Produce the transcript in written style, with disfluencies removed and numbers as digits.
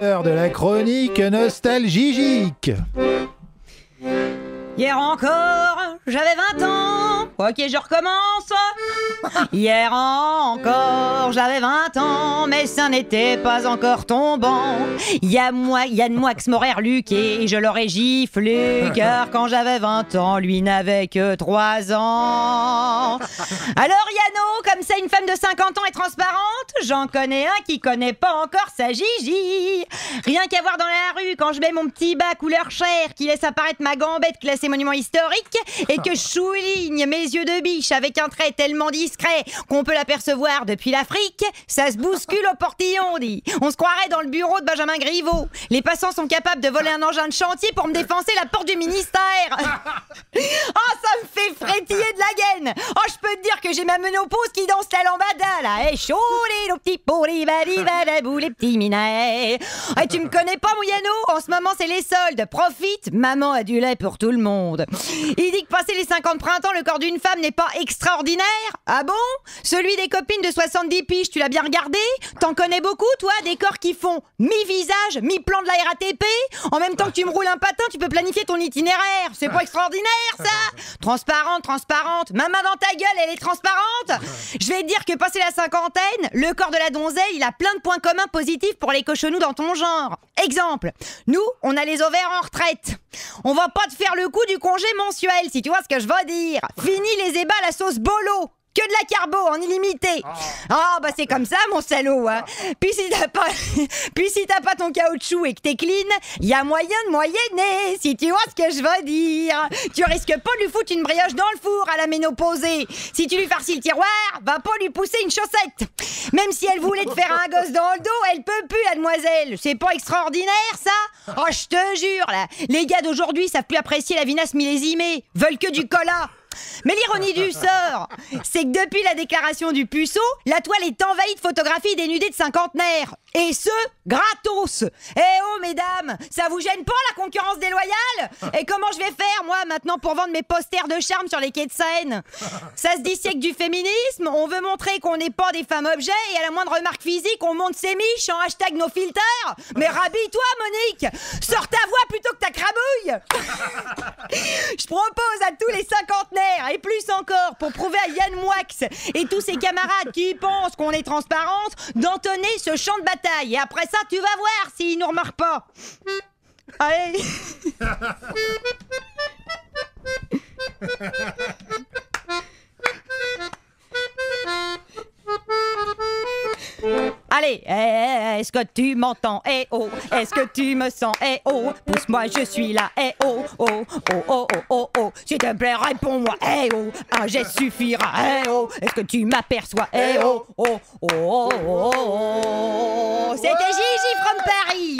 L'heure de la chronique nostalgique. Hier encore, j'avais 20 ans. Ok, je recommence. Hier encore, j'avais 20 ans, mais ça n'était pas encore tombant. Yann Moix m'aurait reluqué et je l'aurais giflé, car quand j'avais 20 ans, lui n'avait que 3 ans. Alors Yano, comme ça une femme de 50 ans est transparente, j'en connais un qui connaît pas encore sa Gigi. Rien qu'à voir dans la rue quand je mets mon petit bas couleur chair qui laisse apparaître ma gambette classée monument historique et que je souligne mes yeux de biche avec un trait tellement discret qu'on peut l'apercevoir depuis l'Afrique, ça se bouscule au portillon, on dit. On se croirait dans le bureau de Benjamin Griveaux. Les passants sont capables de voler un engin de chantier pour me défoncer la porte du ministère. Oh, ça me fait frétiller de la gaine. Oh, je peux te dire que j'ai ma ménopause qui danse la lambada, là. Eh, chaud, les petits pourris, les petits minets. Et tu me connais pas, Mouyano? En ce moment, c'est les soldes. Profite, maman a du lait pour tout le monde. Il dit que passer les 50 printemps, le corps d'une femme n'est pas extraordinaire. Ah bon? Celui des copines de 70 piges, tu l'as bien regardé? T'en connais beaucoup, toi, des corps qui font mi-visage, mi-plan de la RATP? En même temps que tu me roules un patin, tu peux planifier ton itinéraire. C'est pas extraordinaire, ça? Transparente. Ma main dans ta gueule, elle est transparente. Je vais te dire que passé la cinquantaine, le corps de la donzelle, il a plein de points communs positifs pour les cochonous dans ton genre. Exemple, nous, on a les ovaires en retraite. On va pas te faire le coup du congé mensuel, si tu vois ce que je veux dire. Fini les ébats à la sauce bolo. Que de la carbo en illimité. Ah bah c'est comme ça mon salaud, hein. Puis si t'as pas ton caoutchouc et que t'es clean, y a moyen de moyenner, si tu vois ce que je veux dire. Tu risques pas de lui foutre une brioche dans le four à la ménopausée. Si tu lui farcis le tiroir, va pas lui pousser une chaussette. Même si elle voulait te faire un gosse dans le dos, elle peut plus, la demoiselle. C'est pas extraordinaire ça? Oh je te jure là, les gars d'aujourd'hui savent plus apprécier la vinasse millésimée, veulent que du cola. Mais l'ironie du sort, c'est que depuis la déclaration du puceau, la toile est envahie de photographies dénudées de cinquantenaires. Et ce, gratos. Eh oh mesdames, ça vous gêne pas la concurrence déloyale? Et comment je vais faire moi maintenant pour vendre mes posters de charme sur les quais de Seine? Ça se dit siècle du féminisme, on veut montrer qu'on n'est pas des femmes objets et à la moindre remarque physique on monte ses miches en hashtag nos filters. Mais rhabille-toi Monique, sors ta voix plutôt que ta crabouille. Je propose à tous les cinquantenaires et plus encore pour prouver à Yann Moix et tous ses camarades qui pensent qu'on est transparente d'entonner ce chant de bataille. Et après ça, tu vas voir s'ils nous remarquent pas. Allez. Allez, est-ce que tu m'entends? Eh oh, est-ce que tu me sens? Eh oh, pousse-moi, je suis là. Eh oh, oh, s'il te plaît, réponds-moi. Eh oh, un geste suffira. Eh oh, est-ce que tu m'aperçois? Eh oh. C'était Gigi from Paris.